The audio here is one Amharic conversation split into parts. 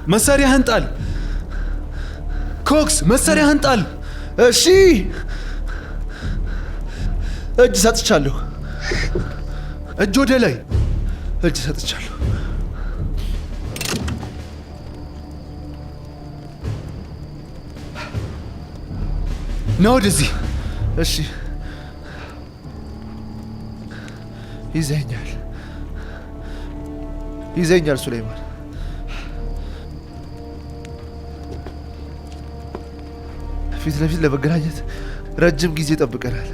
መሳሪያህን ጣል ኮክስ፣ መሳሪያህን ጣል። እሺ እጅ ሰጥቻለሁ። እጅ ወደ ላይ። እጅ ሰጥቻለሁ። ና ወደዚህ። እሺ ይዘኛል ሱሌይማን። ፊት ለፊት ለመገናኘት ረጅም ጊዜ ጠብቀናል።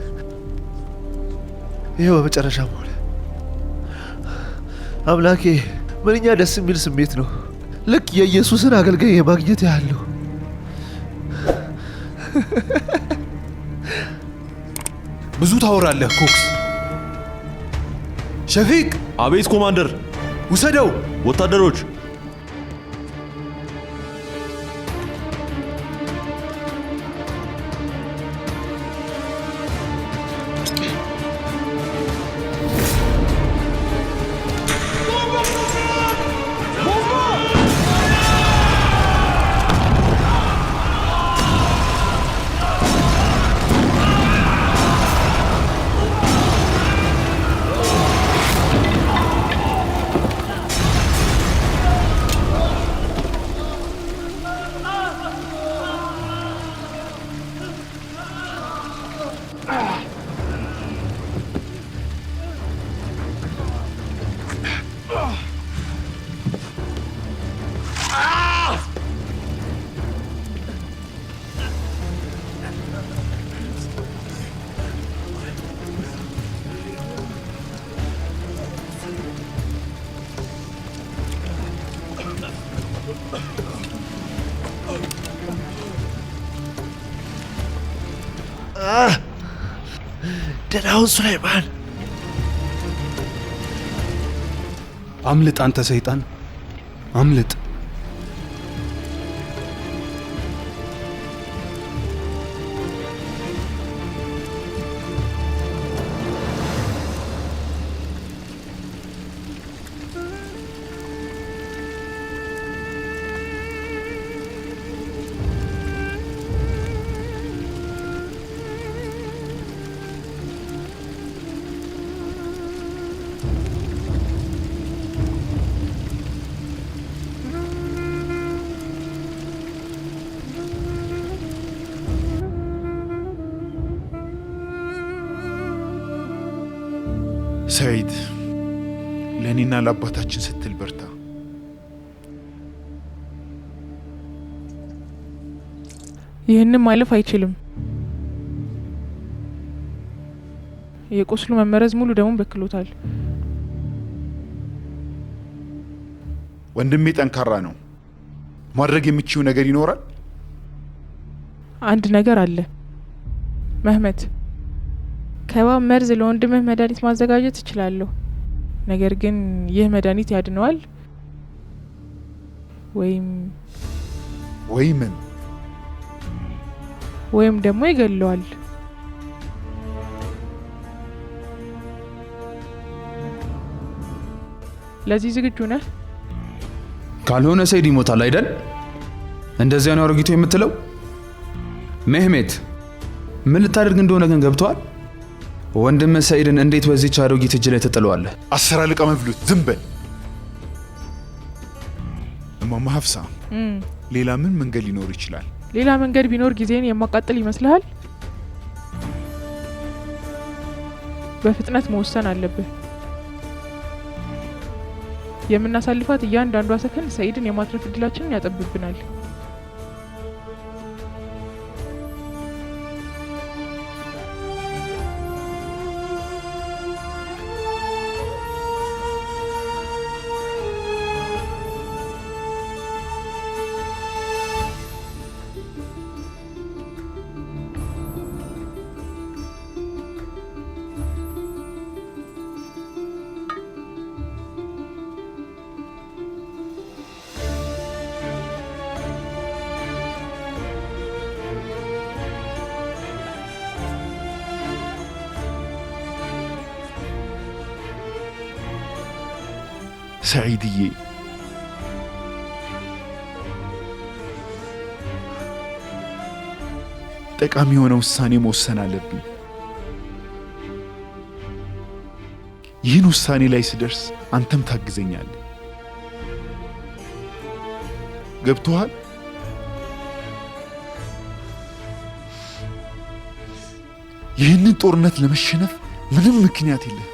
ይሄው በመጨረሻም ሆነ። አምላኬ ምንኛ ደስ የሚል ስሜት ነው። ልክ የኢየሱስን አገልጋይ የማግኘት ያህል ነው። ብዙ ታወራለህ ኮክስ። ሸፊቅ። አቤት ኮማንደር። ውሰደው። ወታደሮች ደህናውን ሱሌይማን። አምልጥ አንተ ሰይጣን አምልጥ። ሰይድ፣ ለእኔና ለአባታችን ስትል በርታ። ይህንም ማለፍ አይችልም። የቁስሉ መመረዝ ሙሉ ደሙን በክሎታል። ወንድሜ ጠንካራ ነው። ማድረግ የምችው ነገር ይኖራል? አንድ ነገር አለ መህመት። ከእባብ መርዝ ለወንድምህ መድኃኒት ማዘጋጀት እችላለሁ። ነገር ግን ይህ መድኃኒት ያድነዋል ወይም ደግሞ ይገለዋል። ለዚህ ዝግጁ ነህ? ካልሆነ ሰይድ ይሞታል አይደል? እንደዚያ ነው አሮጊቱ የምትለው? መህሜት ምን ልታደርግ እንደሆነ ግን ገብቷል? ወንድም ሰይድን እንዴት በዚህች አሮጊት እጅ ላይ ተጥለዋለህ? 10 አለቃ መብሉት፣ ዝም በል። እማማ ሀፍሳ፣ ሌላ ምን መንገድ ሊኖር ይችላል? ሌላ መንገድ ቢኖር ጊዜን የማቃጥል ይመስልሃል? በፍጥነት መወሰን አለብህ። የምናሳልፋት እያንዳንዷ ሰከንድ ሰይድን የማትረፍ እድላችንን ያጠብብናል። ሰዒድዬ፣ ጠቃሚ የሆነ ውሳኔ መወሰን አለብኝ። ይህን ውሳኔ ላይ ስደርስ አንተም ታግዘኛለህ። ገብቶሃል? ይህንን ጦርነት ለመሸነፍ ምንም ምክንያት የለም።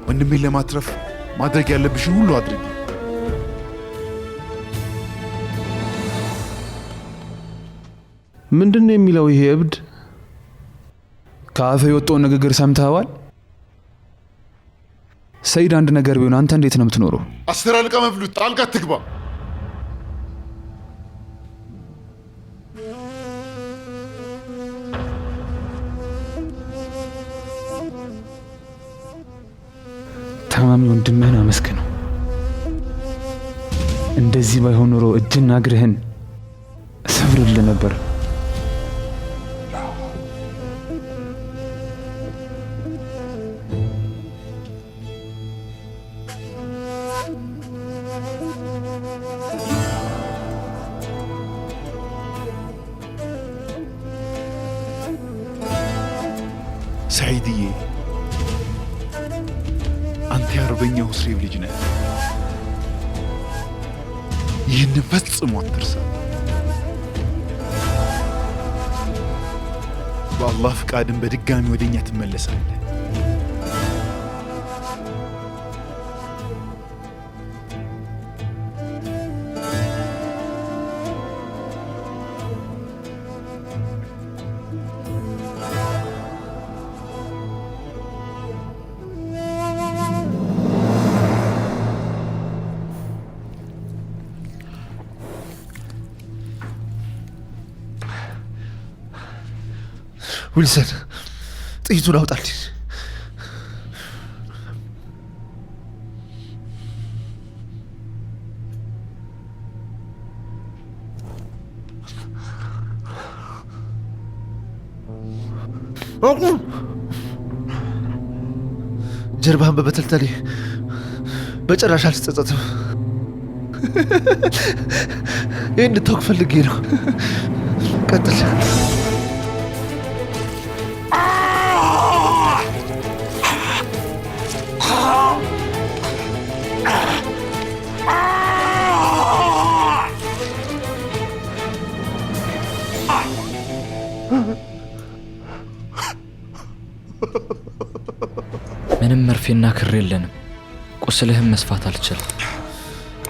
ወንድሜን ለማትረፍ ማድረግ ያለብሽን ሁሉ አድርጊ። ምንድነው የሚለው ይሄ እብድ? ከአፈ የወጣውን ንግግር ሰምተዋል? ሰይድ አንድ ነገር ቢሆን አንተ እንዴት ነው የምትኖረው? አስር አለቃ መፍሉት ጣልቃ ትግባ። ታማሚ ወንድምህን አመስግነው። እንደዚህ ባይሆን ኖሮ እጅና እግርህን ሰብርልህ ነበር። ሰይድዬ አንተ የአርበኛ ሁስሬብ ልጅ ነህ። ይህንን ፈጽሞ አትርሳ። በአላህ ፍቃድን በድጋሚ ወደኛ ትመለሳለህ። ዊልሰን ጥይቱን አውጣልኝ። ጀርባህን በመተልተሌ በጭራሽ አልጸጸትም። ይህን እንድታውቅ ፈልጌ ነው። ቀጥል። ምንም መርፌና ክር የለንም። ቁስልህም መስፋት አልችልም።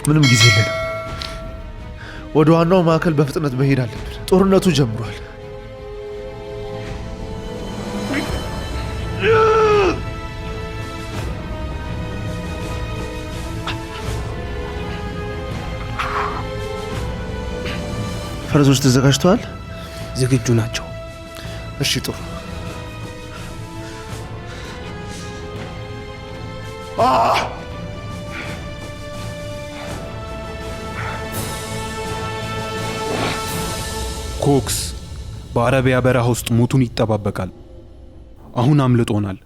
ምንም ጊዜ የለንም። ወደ ዋናው ማዕከል በፍጥነት መሄድ አለብን። ጦርነቱ ጀምሯል። ፈረሶች ተዘጋጅተዋል? ዝግጁ ናቸው። እሺ ጥሩ። ኮክስ በአረቢያ በረሃ ውስጥ ሞቱን ይጠባበቃል። አሁን አምልጦናል።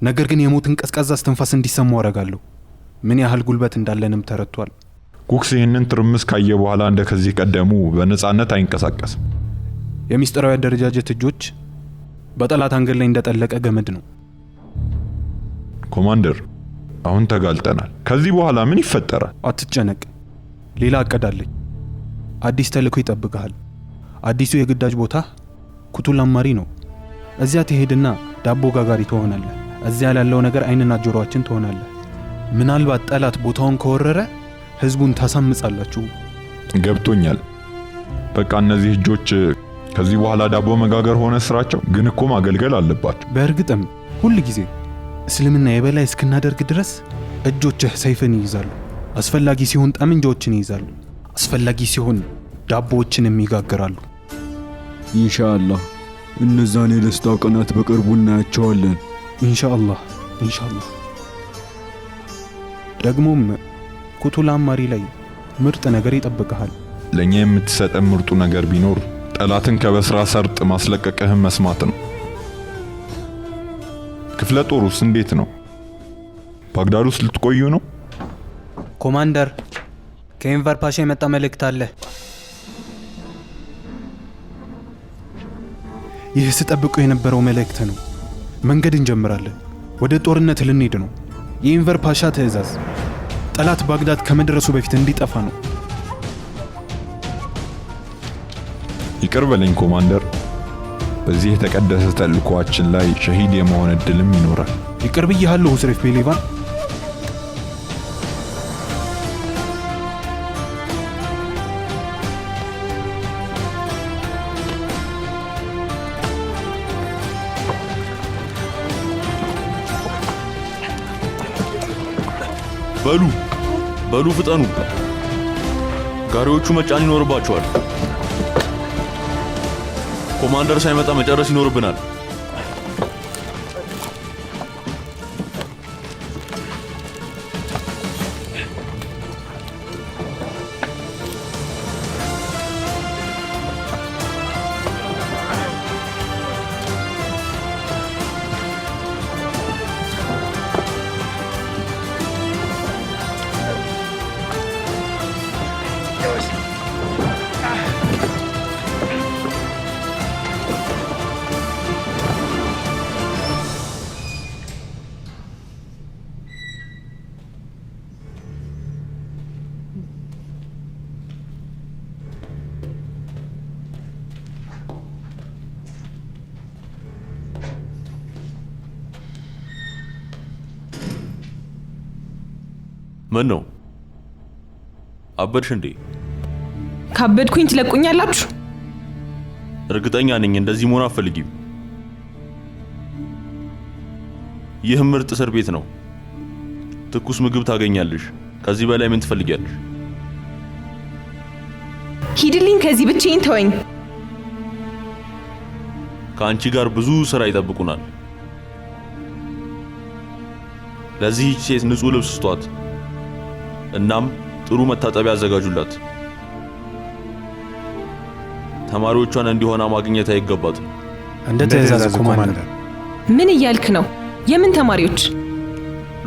ነገር ግን የሞትን ቀዝቃዛ እስትንፋስ እንዲሰማው አደርጋለሁ። ምን ያህል ጉልበት እንዳለንም ተረድቷል። ኮክስ ይህንን ትርምስ ካየ በኋላ እንደ ከዚህ ቀደሙ በነጻነት አይንቀሳቀስም። የሚስጥራዊ አደረጃጀት እጆች በጠላት አንገት ላይ እንደጠለቀ ገመድ ነው። ኮማንደር፣ አሁን ተጋልጠናል። ከዚህ በኋላ ምን ይፈጠራል? አትጨነቅ። ሌላ አቀዳለኝ። አዲስ ተልእኮ ይጠብቅሃል። አዲሱ የግዳጅ ቦታ ኩቱላማሪ ነው። እዚያ ትሄድና ዳቦ ጋጋሪ ትሆናለህ። እዚያ ያለው ነገር አይንና ጆሮአችን ትሆናለህ። ምናልባት ጠላት ቦታውን ከወረረ ህዝቡን ታሳምጻላችሁ። ገብቶኛል። በቃ እነዚህ እጆች ከዚህ በኋላ ዳቦ መጋገር ሆነ ስራቸው፣ ግን እኮ ማገልገል አለባቸው። በእርግጥም ሁል ጊዜ እስልምና የበላይ እስክናደርግ ድረስ እጆችህ ሰይፍን ይይዛሉ። አስፈላጊ ሲሆን ጠመንጃዎችን ይይዛሉ። አስፈላጊ ሲሆን ዳቦዎችንም ይጋገራሉ። ኢንሻአላህ እነዛን የደስታ ቀናት በቅርቡ እናያቸዋለን። ኢንሻአላህ ኢንሻአላህ። ደግሞም ኩቱላማሪ ላይ ምርጥ ነገር ይጠብቅሃል። ለኛ የምትሰጠን ምርጡ ነገር ቢኖር ጠላትን ከበስራ ሰርጥ ማስለቀቅህን መስማት ነው። ክፍለ ጦሩስ እንዴት ነው? ባግዳድ ውስጥ ልትቆዩ ነው? ኮማንደር፣ ከኤንቨር ፓሻ የመጣ መልእክት አለ። ይህ ስጠብቀው የነበረው መልእክት ነው። መንገድ እንጀምራለን። ወደ ጦርነት ልንሄድ ነው። የኤንቨር ፓሻ ትዕዛዝ ጠላት ባግዳድ ከመድረሱ በፊት እንዲጠፋ ነው። ይቅር በለኝ ኮማንደር፣ በዚህ የተቀደሰ ተልእኮአችን ላይ ሸሂድ የመሆን እድልም ይኖራል። ይቅር ብያለሁ ሁስሬፍ ቤሌቫን። በሉ ፍጠኑ። ጋሪዎቹ መጫን ይኖርባቸዋል። ኮማንደር ሳይመጣ መጨረስ ይኖርብናል። ምን ነው አበድሽ እንዴ? ካበድኩኝ ትለቁኛላችሁ? እርግጠኛ ነኝ እንደዚህ መሆን አትፈልጊም። ይህ ምርጥ እስር ቤት ነው። ትኩስ ምግብ ታገኛለሽ። ከዚህ በላይ ምን ትፈልጊያለሽ? ሂድልኝ ከዚህ፣ ብቻዬን ተወኝ። ከአንቺ ጋር ብዙ ስራ ይጠብቁናል። ለዚህ ሴት ንጹህ ልብስ ስጧት። እናም ጥሩ መታጠቢያ አዘጋጁላት። ተማሪዎቿን እንዲሆና ማግኘት አይገባትም። እንደ ትዕዛዝ ኮማንደር። ምን እያልክ ነው? የምን ተማሪዎች?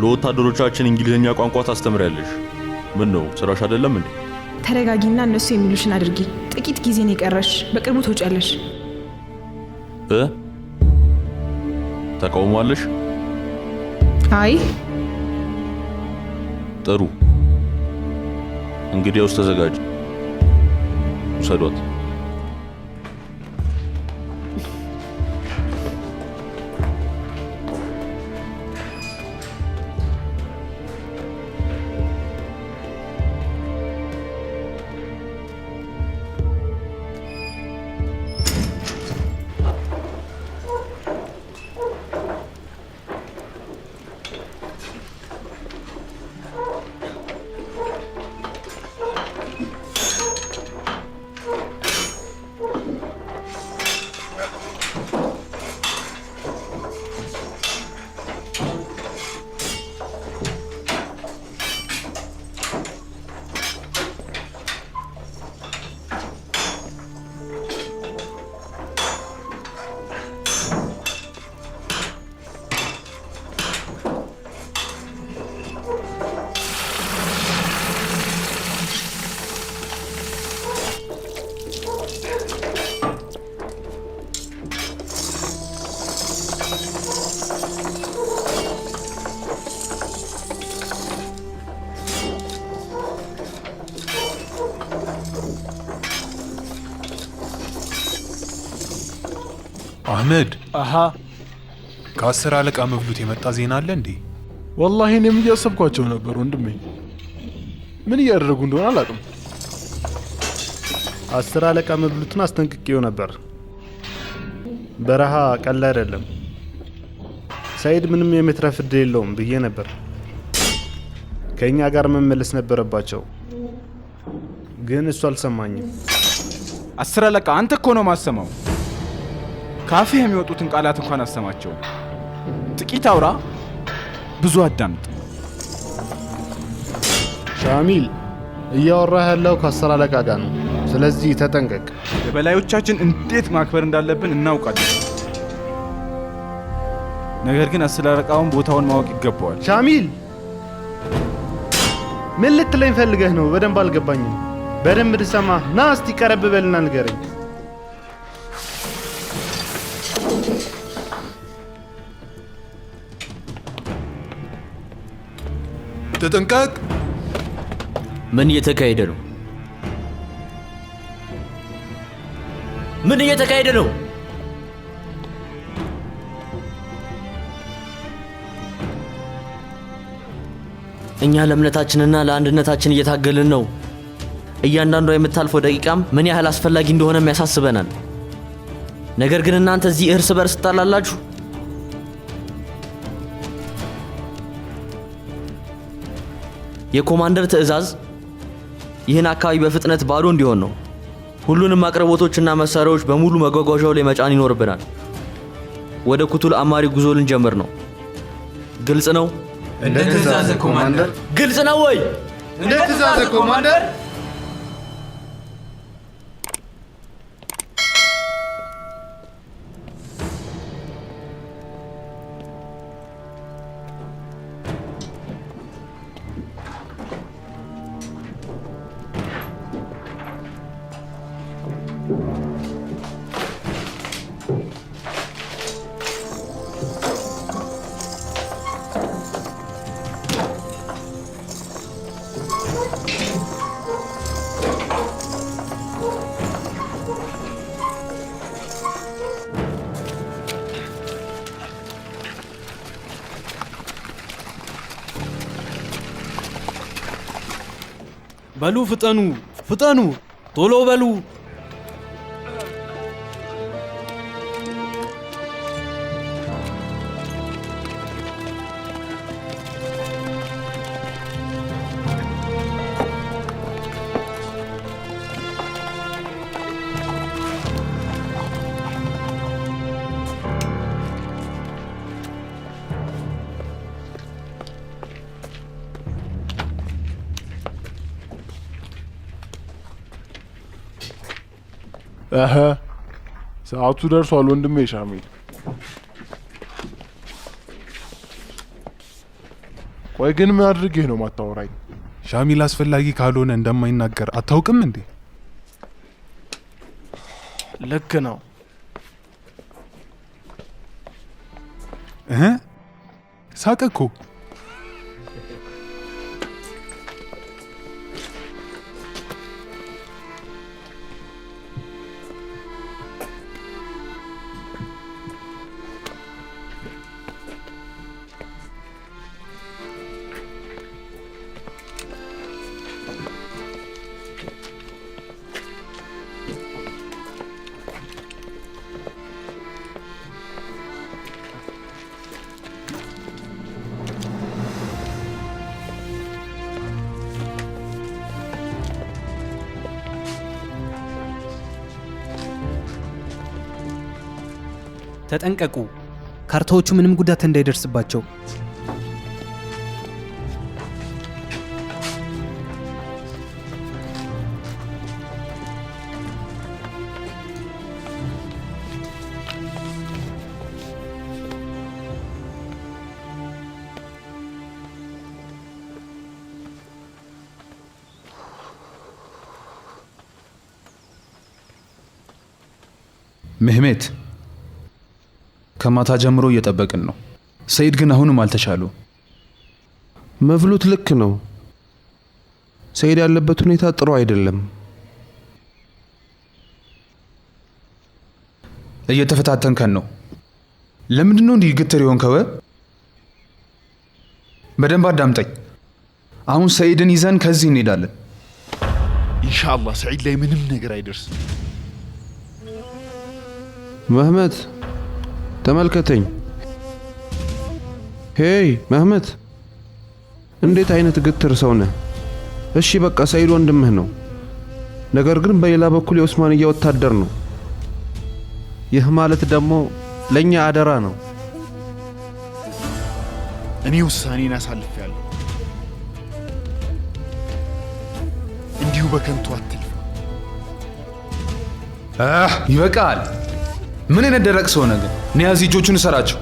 ለወታደሮቻችን እንግሊዝኛ ቋንቋ ታስተምሪያለሽ። ምን ነው ስራሽ አይደለም እንዴ? ተረጋጊና እነሱ የሚሉሽን አድርጊ። ጥቂት ጊዜ ነው የቀረሽ። በቅርቡ ትወጫለሽ። ተቃውሟለሽ? አይ ጥሩ። እንግዲያውስ ተዘጋጅ። ውሰዷት። አህመድ። ከ10 አለቃ መብሉት የመጣ ዜና አለ እንዴ? ወላሂ እኔም እያሰብኳቸው ነበር ወንድሜ። ምን እያደረጉ እንደሆነ አላውቅም። 10 አለቃ መብሉትን አስጠንቅቄው ነበር። በረሃ ቀላል አይደለም። ሰይድ ምንም የመትረፍ ዕድል የለውም ብዬ ነበር። ከኛ ጋር መመለስ ነበረባቸው፣ ግን እሱ አልሰማኝም። 10 አለቃ አንተ እኮ ነው ማሰማው። ካፌ የሚወጡትን ቃላት እንኳን አሰማቸው። ጥቂት አውራ፣ ብዙ አዳምጥ። ሻሚል እያወራህ ያለው ከአስር አለቃ ጋር ነው። ስለዚህ ተጠንቀቅ። የበላዮቻችን እንዴት ማክበር እንዳለብን እናውቃለን። ነገር ግን አስር አለቃውን ቦታውን ማወቅ ይገባዋል። ሻሚል ምን ልትለኝ ፈልገህ ነው? በደንብ አልገባኝም። በደንብ ልሰማ ና እስቲ ቀረብ በልና ንገረኝ። ተጠንቀቅ። ምን እየተካሄደ ነው? ምን እየተካሄደ ነው? እኛ ለእምነታችንና ለአንድነታችን እየታገልን ነው። እያንዳንዷ የምታልፈው ደቂቃም ምን ያህል አስፈላጊ እንደሆነም ያሳስበናል። ነገር ግን እናንተ እዚህ እርስ በርስ ትጣላላችሁ። የኮማንደር ትዕዛዝ ይህን አካባቢ በፍጥነት ባዶ እንዲሆን ነው። ሁሉንም አቅርቦቶችና መሳሪያዎች በሙሉ መጓጓዣው ላይ መጫን ይኖርብናል። ወደ ኩቱል አማሪ ጉዞ ልንጀምር ነው። ግልጽ ነው? እንደ ትዕዛዝ ኮማንደር። ግልጽ ነው ወይ? እንደ ትዕዛዝ ኮማንደር። በሉ ፍጠኑ፣ ፍጠኑ፣ ቶሎ በሉ። ሰዓቱ ደርሷል ወንድሜ ሻሚል። ቆይ ግን ምን አድርጌ ነው ማታወራኝ? ሻሚል አስፈላጊ ካልሆነ እንደማይናገር አታውቅም እንዴ? ልክ ነው። ሳቀ እኮ። ተጠንቀቁ፣ ካርታዎቹ ምንም ጉዳት እንዳይደርስባቸው። ምህሜት ከማታ ጀምሮ እየጠበቅን ነው። ሰይድ ግን አሁንም አልተሻሉ። መቭሉት ልክ ነው። ሰይድ ያለበት ሁኔታ ጥሩ አይደለም። እየተፈታተንከን ነው። ለምንድን ነው እንዲህ ግትር የሆንከው? በደንብ አዳምጠኝ። አሁን ሰይድን ይዘን ከዚህ እንሄዳለን። ኢንሻአላህ ሰዒድ ላይ ምንም ነገር አይደርስም። መህመት ተመልከተኝ። ሄይ መህመት፣ እንዴት አይነት ግትር ሰው ነህ? እሺ በቃ ሰይድ ወንድምህ ነው። ነገር ግን በሌላ በኩል የኡስማንያ ወታደር ነው። ይህ ማለት ደግሞ ለኛ አደራ ነው። እኔ ውሳኔን አሳልፌያለሁ። እንዲሁ በከንቱ አትልፋ። ይበቃል። ምን አይነት ደረቅ ሰው ነህ ግን? ኒያዚ እጆቹን እሰራቸው።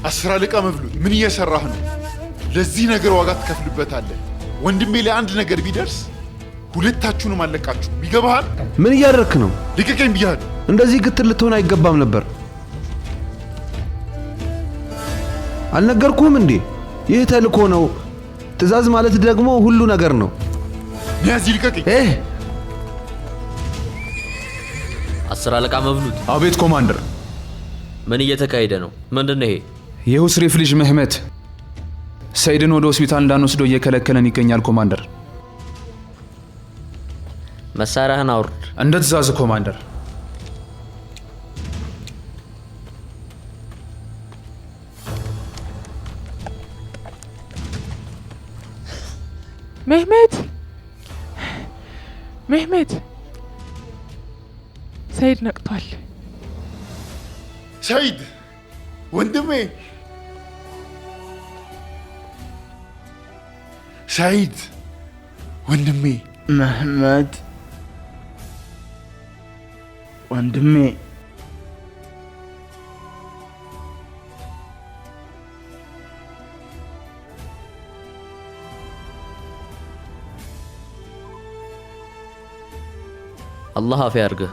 10 አለቃ መብሉት፣ ምን እየሰራህ ነው? ለዚህ ነገር ዋጋ ትከፍልበታለህ። ወንድሜ ለአንድ ነገር ቢደርስ ሁለታችሁንም አለቃችሁ። ይገባሃል? ምን እያደረክ ነው? ልቀቀኝ ብያለሁ። እንደዚህ ግትር ልትሆን አይገባም ነበር። አልነገርኩህም እንዴ? ይህ ተልእኮ ነው። ትዕዛዝ ማለት ደግሞ ሁሉ ነገር ነው። ኒያዚ ልቀቀኝ። 10 አለቃ መብሉት። አቤት ኮማንደር። ምን እየተካሄደ ነው? ምንድነው ይሄ? የሁስሪፍ ልጅ ምህመት ሰይድን ወደ ሆስፒታል እንዳንወስደው እየከለከለን ይገኛል ኮማንደር። መሳሪያህን አውርድ። እንደ ትዕዛዝ ኮማንደር። ምህመት ሰይድ ነቅቷል። ሰይድ ወንድሜ፣ ሰይድ ወንድሜ። ምህመት ወንድሜ፣ አላህ አፍ ያርግህ።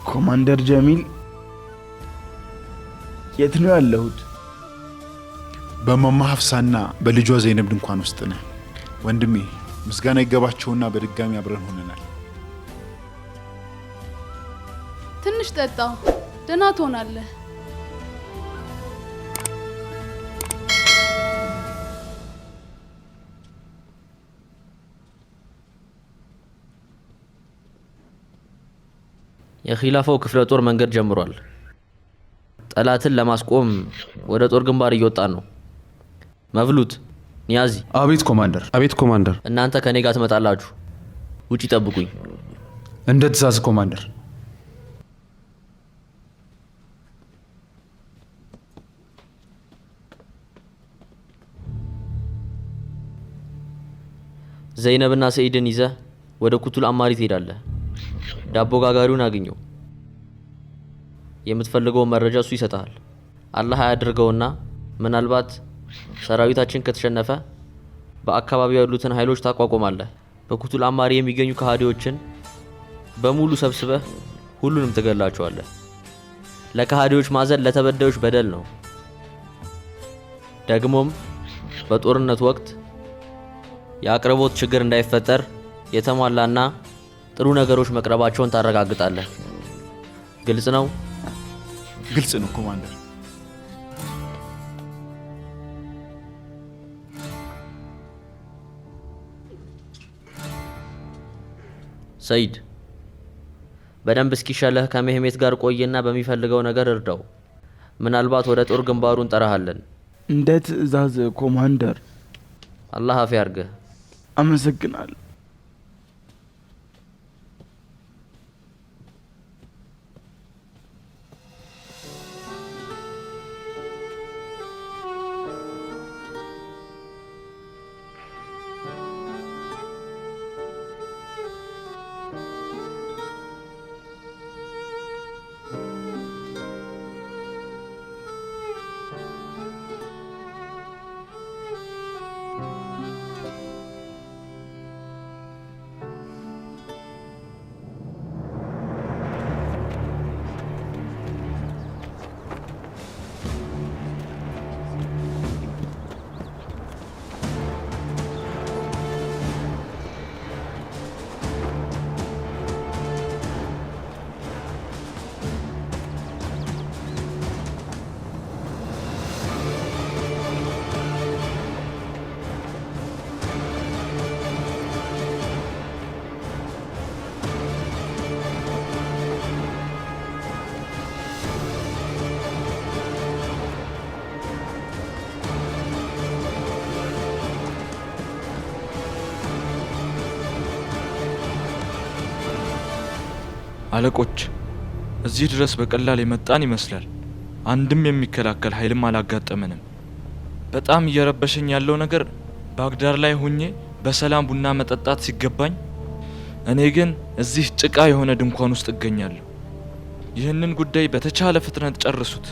ኮማንደር ጀሚል፣ የት ነው ያለሁት? በማማ ሀፍሳና በልጇ ዘይነብ ድንኳን ውስጥ ነህ ወንድሜ። ምስጋና ይገባቸውና በድጋሚ አብረን ሆነናል። ትንሽ ጠጣ፣ ደህና ትሆናለህ። የኺላፋው ክፍለ ጦር መንገድ ጀምሯል። ጠላትን ለማስቆም ወደ ጦር ግንባር እየወጣን ነው። መብሉት፣ ኒያዚ። አቤት ኮማንደር። አቤት ኮማንደር። እናንተ ከኔ ጋር ትመጣላችሁ። ውጪ ጠብቁኝ። እንደ ትዕዛዝ ኮማንደር። ዘይነብና ሰኢድን ይዘህ ወደ ኩቱል አማሪ ትሄዳለህ። ዳቦ ጋጋሪውን አግኘው። የምትፈልገውን መረጃ እሱ ይሰጣል። አላህ ያድርገውና ምናልባት ሰራዊታችን ከተሸነፈ በአካባቢው ያሉትን ኃይሎች ታቋቁማለህ። በኩቱል አማሪ የሚገኙ ከሃዲዎችን በሙሉ ሰብስበህ ሁሉንም ትገላቸዋለህ። ለከሃዲዎች ማዘን ለተበዳዮች በደል ነው። ደግሞም በጦርነት ወቅት የአቅርቦት ችግር እንዳይፈጠር የተሟላና ጥሩ ነገሮች መቅረባቸውን ታረጋግጣለህ። ግልጽ ነው? ግልጽ ነው ኮማንደር። ሰይድ፣ በደንብ እስኪሻለህ ከምህሜት ጋር ቆይና በሚፈልገው ነገር እርዳው። ምናልባት ወደ ጦር ግንባሩ እንጠራሃለን። እንደ ትዕዛዝ ኮማንደር። አላህ አፍ ያርግህ። አመሰግናለሁ። አለቆች፣ እዚህ ድረስ በቀላል የመጣን ይመስላል። አንድም የሚከላከል ኃይልም አላጋጠመንም። በጣም እየረበሸኝ ያለው ነገር ባግዳድ ላይ ሆኜ በሰላም ቡና መጠጣት ሲገባኝ እኔ ግን እዚህ ጭቃ የሆነ ድንኳን ውስጥ እገኛለሁ። ይህንን ጉዳይ በተቻለ ፍጥነት ጨርሱት።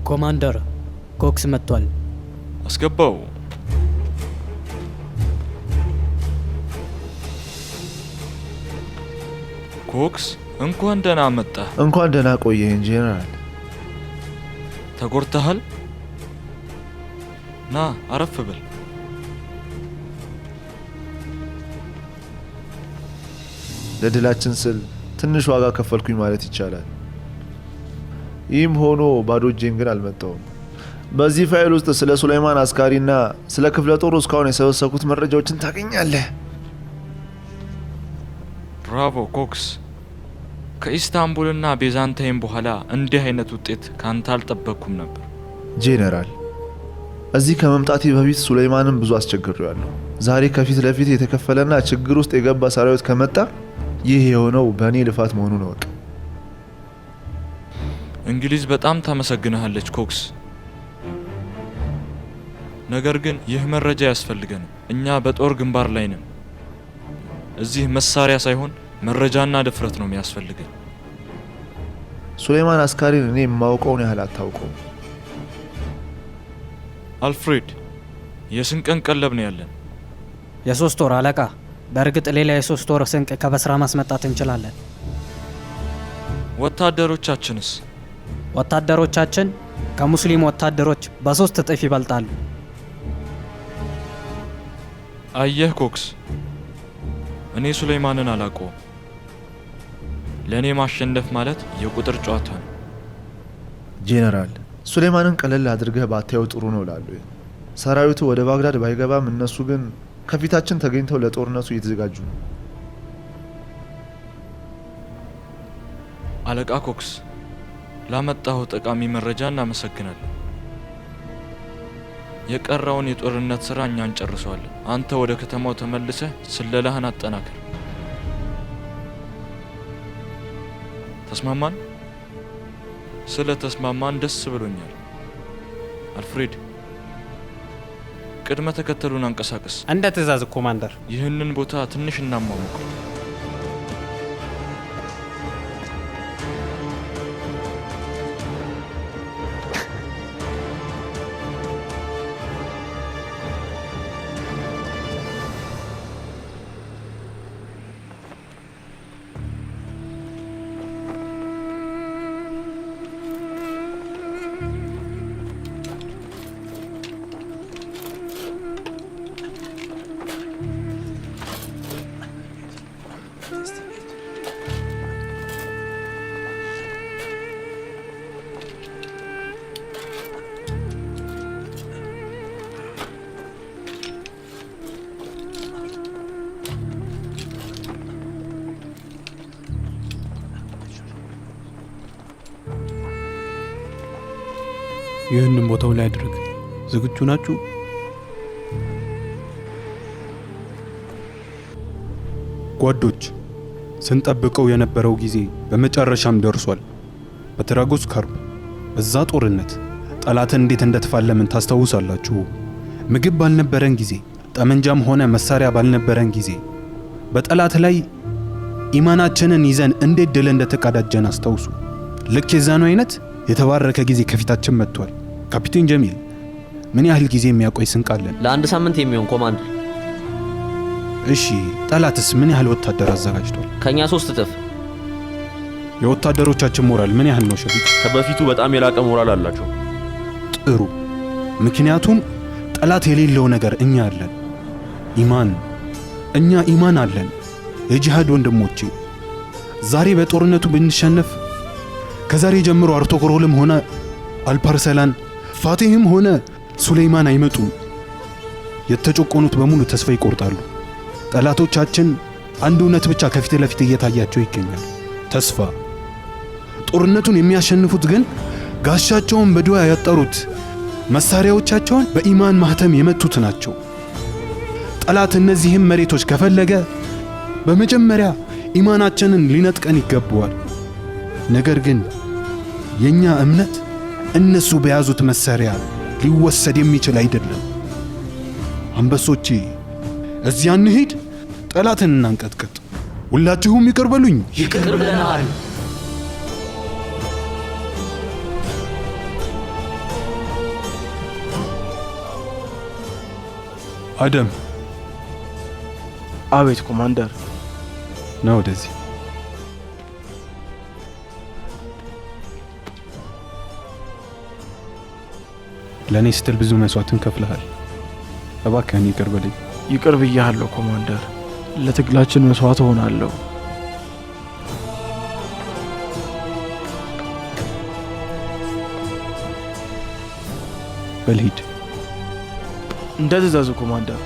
ኮማንደር ኮክስ መጥቷል። አስገባው። ኮክስ እንኳን ደህና መጣ። እንኳን ደህና ቆየህ ጄኔራል። ተጎድተሃል? ና አረፍ ብል። ለድላችን ስል ትንሽ ዋጋ ከፈልኩኝ ማለት ይቻላል። ይህም ሆኖ ባዶ እጄን ግን አልመጣሁም። በዚህ ፋይል ውስጥ ስለ ሱሌይማን አስካሪና ስለ ክፍለ ጦሩ እስካሁን የሰበሰብኩት መረጃዎችን ታገኛለህ። ብራቮ ኮክስ። ከኢስታንቡልና ቤዛንታይን በኋላ እንዲህ አይነት ውጤት ካንተ አልጠበቅኩም ነበር። ጄኔራል፣ እዚህ ከመምጣቴ በፊት ሱሌይማንን ብዙ አስቸግሬዋለሁ። ዛሬ ከፊት ለፊት የተከፈለና ችግር ውስጥ የገባ ሰራዊት ከመጣ ይህ የሆነው በእኔ ልፋት መሆኑን እወቅ። እንግሊዝ በጣም ታመሰግንሃለች ኮክስ። ነገር ግን ይህ መረጃ ያስፈልገን። እኛ በጦር ግንባር ላይ ነን። እዚህ መሳሪያ ሳይሆን መረጃና ድፍረት ነው የሚያስፈልገን። ሱሌይማን አስካሪን እኔ የማውቀውን ያህል አታውቀውም። አልፍሬድ፣ የስንቅን ቀለብ ነው ያለን። የ3 ወር አለቃ። በእርግጥ ሌላ የ3 ወር ስንቅ ከበስራ ማስመጣት እንችላለን። ወታደሮቻችንስ? ወታደሮቻችን ከሙስሊም ወታደሮች በ3 እጥፍ ይበልጣሉ። አየህ ኮክስ፣ እኔ ሱሌይማንን አላውቀውም። ለእኔ ማሸነፍ ማለት የቁጥር ጨዋታ ነው። ጄኔራል፣ ሱሌይማንን ቀለል አድርገህ ባታየው ጥሩ ነው እላለሁ። ሰራዊቱ ወደ ባግዳድ ባይገባም እነሱ ግን ከፊታችን ተገኝተው ለጦርነቱ እየተዘጋጁ ነው። አለቃ ኮክስ፣ ላመጣው ጠቃሚ መረጃ እናመሰግናለን። የቀረውን የጦርነት ስራ እኛ እንጨርሰዋለን። አንተ ወደ ከተማው ተመልሰህ ስለላህን አጠናክር። ተስማማን? ስለ ተስማማን ደስ ብሎኛል። አልፍሬድ፣ ቅድመ ተከተሉን አንቀሳቀስ። እንደ ትእዛዝ ኮማንደር። ይህንን ቦታ ትንሽ እናሟሙቀው። ይህንን ቦታው ላይ አድርግ። ዝግጁ ናችሁ? ጓዶች፣ ስንጠብቀው የነበረው ጊዜ በመጨረሻም ደርሷል። በትራጎስ ካርብ በዛ ጦርነት ጠላትን እንዴት እንደተፋለምን ታስታውሳላችሁ። ምግብ ባልነበረን ጊዜ፣ ጠመንጃም ሆነ መሳሪያ ባልነበረን ጊዜ በጠላት ላይ ኢማናችንን ይዘን እንዴት ድል እንደተቀዳጀን አስታውሱ። ልክ የዛኑ አይነት የተባረከ ጊዜ ከፊታችን መጥቷል። ካፒቴን ጀሚል፣ ምን ያህል ጊዜ የሚያቆይ ስንቅ አለን? ለ1 ሳምንት የሚሆን ኮማንደር። እሺ፣ ጠላትስ ምን ያህል ወታደር አዘጋጅቷል? ከኛ 3 እጥፍ። የወታደሮቻችን ሞራል ምን ያህል ነው ሸፊቅ? ከበፊቱ በጣም የላቀ ሞራል አላቸው። ጥሩ። ምክንያቱም ጠላት የሌለው ነገር እኛ አለን። ኢማን። እኛ ኢማን አለን። የጂሃድ ወንድሞቼ፣ ዛሬ በጦርነቱ ብንሸነፍ ከዛሬ ጀምሮ አርቶክሮልም ሆነ አልፓርሰላን፣ ፋቲህም ሆነ ሱሌይማን አይመጡም። የተጨቆኑት በሙሉ ተስፋ ይቆርጣሉ። ጠላቶቻችን አንድ እውነት ብቻ ከፊት ለፊት እየታያቸው ይገኛል፣ ተስፋ። ጦርነቱን የሚያሸንፉት ግን ጋሻቸውን በዱዓ ያጠሩት፣ መሳሪያዎቻቸውን በኢማን ማህተም የመቱት ናቸው። ጠላት እነዚህም መሬቶች ከፈለገ በመጀመሪያ ኢማናችንን ሊነጥቀን ይገባዋል። ነገር ግን የኛ እምነት እነሱ በያዙት መሳሪያ ሊወሰድ የሚችል አይደለም። አንበሶቼ እዚያ እንሂድ፣ ጠላትን እናንቀጥቅጥ። ሁላችሁም ይቅር በሉኝ። ይቅር ብለናል። አደም። አቤት ኮማንደር። ና ወደዚህ። ለእኔ ስትል ብዙ መስዋዕትን ከፍለሃል። እባክህን ይቅር በለኝ። ይቅር ብያለሁ ኮማንደር። ለትግላችን መስዋዕት እሆናለሁ። በልሂድ። እንደ ትእዛዙ ኮማንደር።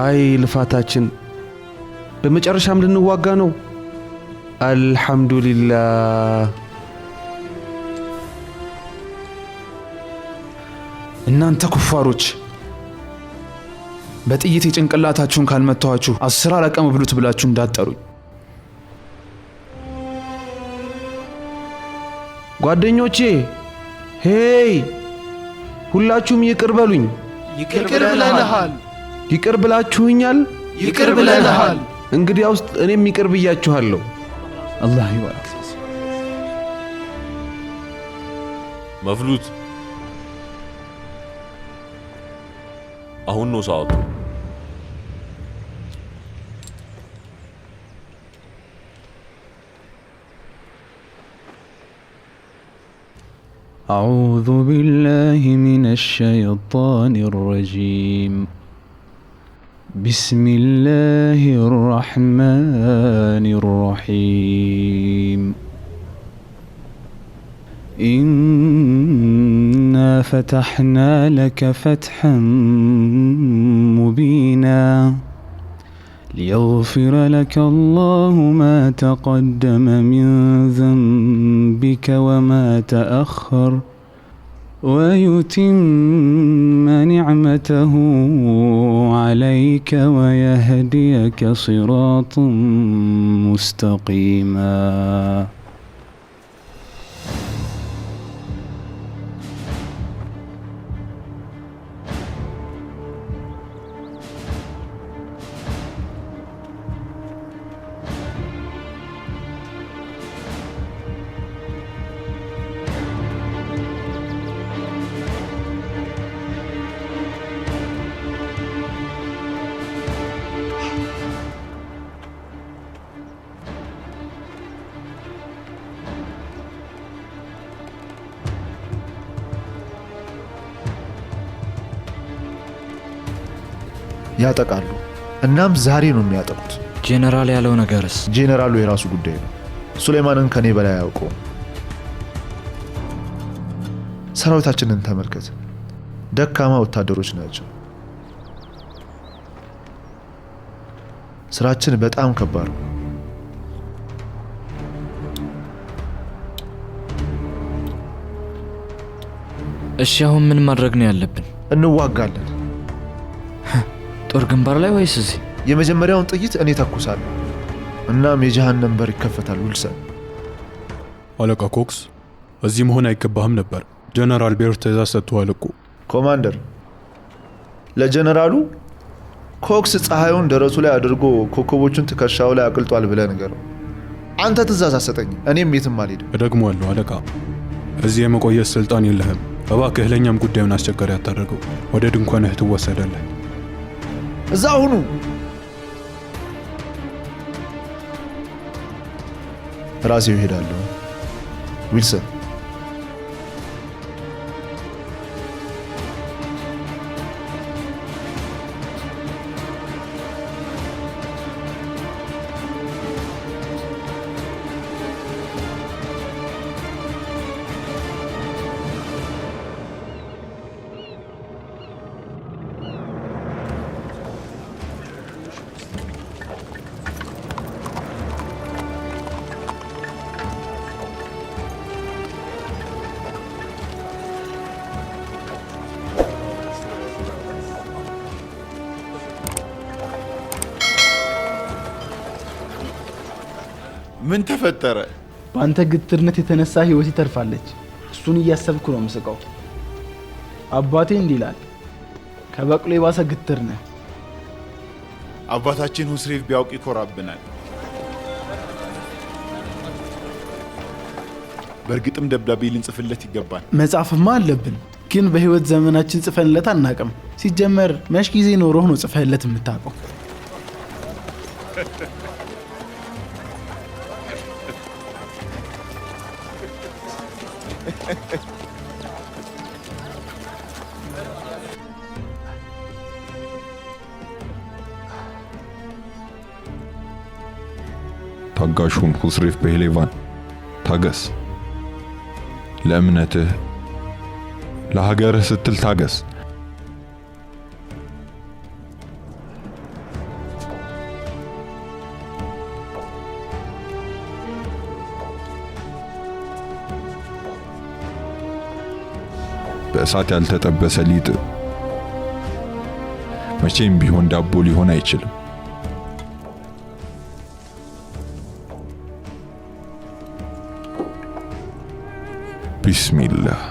አይ ልፋታችን፣ በመጨረሻም ልንዋጋ ነው። አልሐምዱሊላህ። እናንተ ኩፋሮች በጥይት የጭንቅላታችሁን ካልመታኋችሁ 10 አለቃ ብሉት ብላችሁ እንዳትጠሩኝ። ጓደኞቼ ሄይ፣ ሁላችሁም ይቅር በሉኝ። ይቅር ብለናል። ይቅር ብላችሁኛል? ይቅር ብለናል። እንግዲያውስ እኔም ይቅር ብያችኋለሁ። አላህ ይባርክ። መፍሉት፣ አሁን ነው ሰዓቱ። أعوذ بالله من الشيطان الرجيم. بسم الله الرحمن الرحيم. إنا فتحنا لك فتحا مبينا ليغفر لك الله ما تقدم من ذنبك وما تأخر ويتم نعمته عليك ويهديك صراطا مستقيما. ያጠቃሉ። እናም ዛሬ ነው የሚያጠቁት። ጄኔራል ያለው ነገርስ? ጄኔራሉ የራሱ ጉዳይ ነው። ሱሌይማንን ከኔ በላይ አያውቀውም። ሰራዊታችንን ተመልከት። ደካማ ወታደሮች ናቸው። ስራችን በጣም ከባድ ነው። እሺ አሁን ምን ማድረግ ነው ያለብን? እንዋጋለን። ጦር ግንባር ላይ ወይስ እዚህ? የመጀመሪያውን ጥይት እኔ ተኩሳለሁ። እናም የጀሃነም በር ይከፈታል። ውልሰን። አለቃ ኮክስ፣ እዚህ መሆን አይገባህም ነበር። ጀነራል ቤር ትእዛዝ ሰጥቷል እኮ። ኮማንደር፣ ለጀነራሉ ኮክስ ፀሐዩን ደረቱ ላይ አድርጎ ኮከቦቹን ትከሻው ላይ አቅልጧል ብለህ ንገረው። አንተ ትእዛዝ አሰጠኝም፣ እኔም የትም አልሄድም። እደግመዋለሁ አለቃ፣ እዚህ የመቆየት ስልጣን የለህም። እባክህ ለእኛም ጉዳዩን አስቸጋሪ አታደርገው። ወደ ድንኳንህ ትወሰዳለህ። እዛ ሁኑ። ራሴው እሄዳለሁ። ዊልሰን፣ ምን ተፈጠረ? በአንተ ግትርነት የተነሳ ህይወት ይተርፋለች። እሱን እያሰብኩ ነው ምስቀው። አባቴ እንዲህ ይላል፣ ከበቅሎ የባሰ ግትር ነህ። አባታችን ሁስሬፍ ቢያውቅ ይኮራብናል። በእርግጥም ደብዳቤ ልንጽፍለት ይገባል። መጻፍማ አለብን፣ ግን በህይወት ዘመናችን ጽፈንለት አናቅም። ሲጀመር መሽ ጊዜ ኖሮህ ነው ጽፈህለት የምታውቀው? ታጋሹን ሁስሬፍ ፔህሌቫን ታገስ። ለእምነትህ ለሀገርህ ስትል ታገስ። በእሳት ያልተጠበሰ ሊጥ መቼም ቢሆን ዳቦ ሊሆን አይችልም። ቢስሚላህ።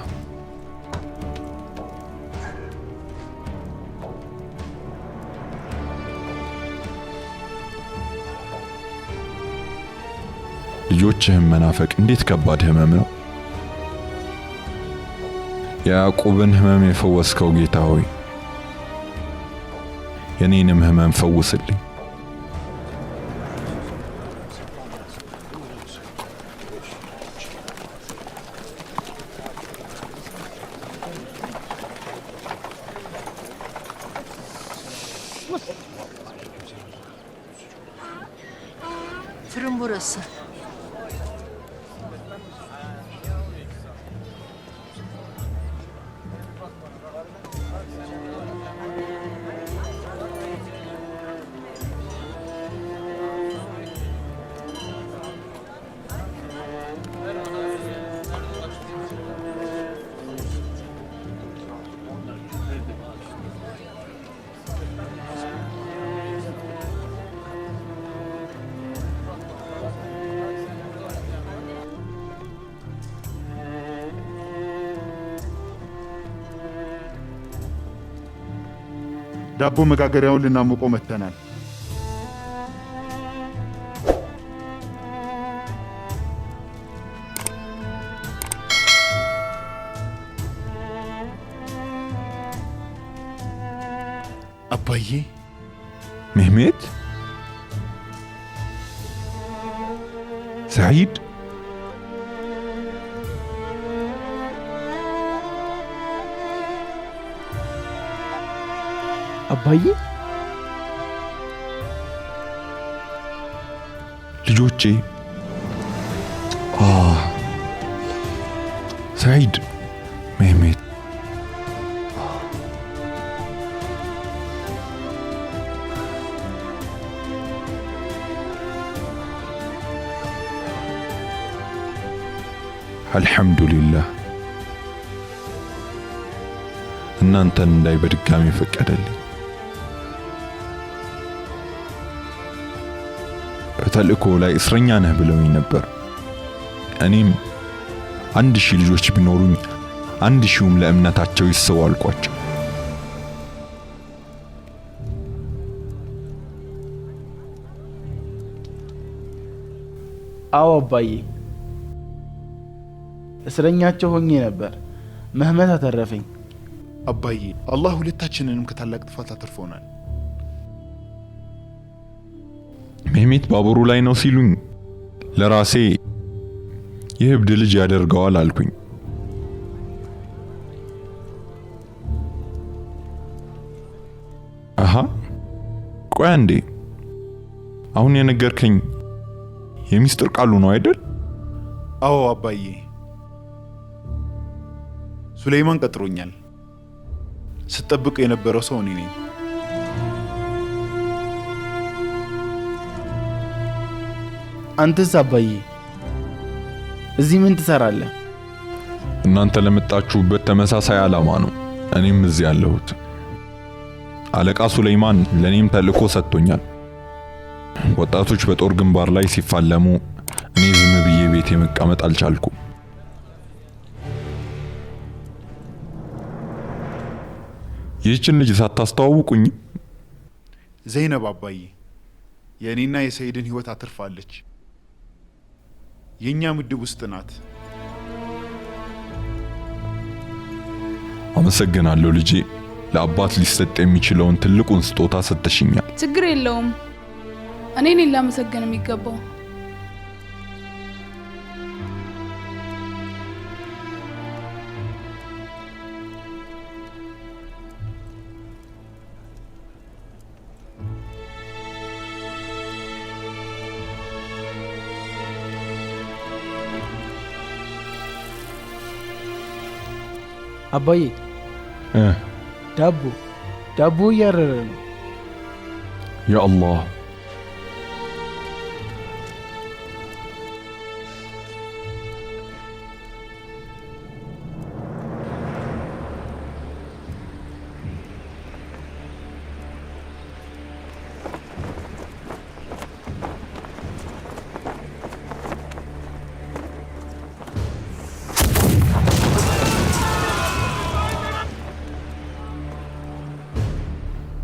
ልጆችህን መናፈቅ እንዴት ከባድ ህመም ነው። የያዕቆብን ህመም የፈወስከው ጌታ ሆይ የኔንም ህመም ፈውስልኝ። Fırın burası. ዳቦ መጋገሪያውን ልናሞቀው መጥተናል። አባዬ። ምህሜት፣ ሰዒድ፣ አባዬ፣ ልጆቼ፣ ሰዒድ፣ ምህሜት፣ አልሐምዱሊላህ እናንተን እንዳይ በድጋሚ ፈቀደልኝ። በተልእኮ ላይ እስረኛ ነህ ብለውኝ ነበር። እኔም 1000 ልጆች ቢኖሩኝ 1000ም ለእምነታቸው ይሰው አልኳቸው። አዎ አባዬ፣ እስረኛቸው ሆኜ ነበር። ምህመት አተረፈኝ። አባዬ፣ አላህ ሁለታችንንም ከታላቅ ጥፋት አትርፎናል። ምህሜት ባቡሩ ላይ ነው ሲሉኝ ለራሴ ይህ እብድ ልጅ ያደርገዋል አልኩኝ። አሃ ቆይ አንዴ፣ አሁን የነገርከኝ የሚስጥር ቃሉ ነው አይደል? አዎ አባዬ፣ ሱሌይማን ቀጥሮኛል። ስጠብቅ የነበረው ሰው እኔ ነኝ። አንተስ አባዬ እዚህ ምን ትሰራለህ? እናንተ ለመጣችሁበት ተመሳሳይ ዓላማ ነው እኔም እዚህ ያለሁት። አለቃ ሱሌይማን ለኔም ተልእኮ ሰጥቶኛል። ወጣቶች በጦር ግንባር ላይ ሲፋለሙ እኔ ዝም ብዬ ቤቴ መቀመጥ አልቻልኩም። ይህችን ልጅ ሳታስተዋውቁኝ? ዘይነብ አባዬ የእኔና የሰይድን ህይወት አትርፋለች። የእኛ ምድብ ውስጥ ናት። አመሰግናለሁ ልጄ። ለአባት ሊሰጥ የሚችለውን ትልቁን ስጦታ ሰጥተሽኛል። ችግር የለውም። እኔ ነኝ ላመሰግን የሚገባው። አባዬ ዳቦ እያረረ ነው። ያ አላህ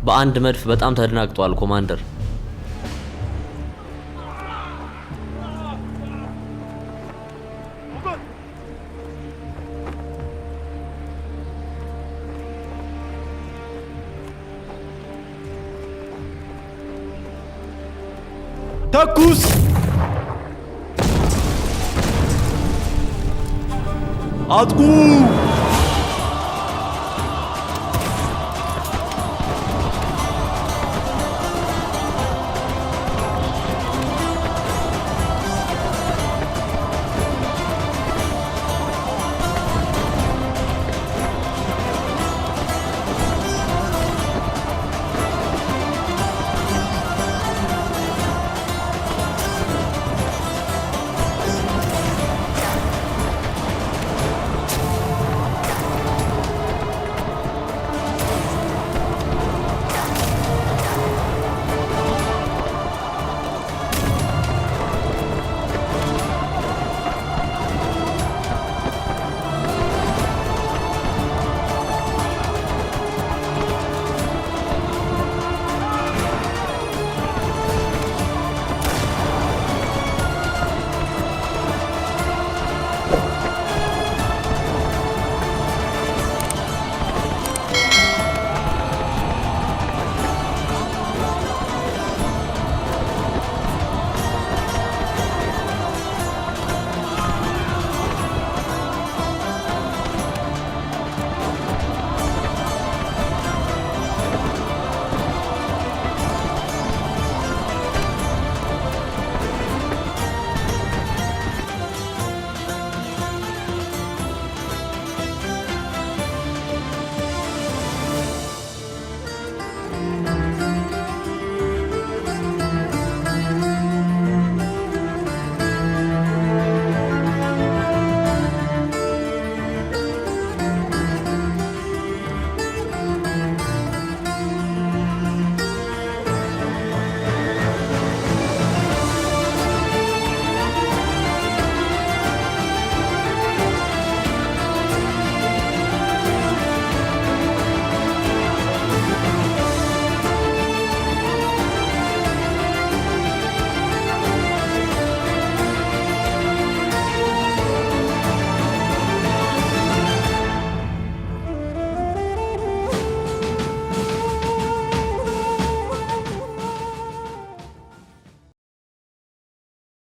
በአንድ መድፍ በጣም ተደናግጧል ኮማንደር። ተኩስ! አጥቁ!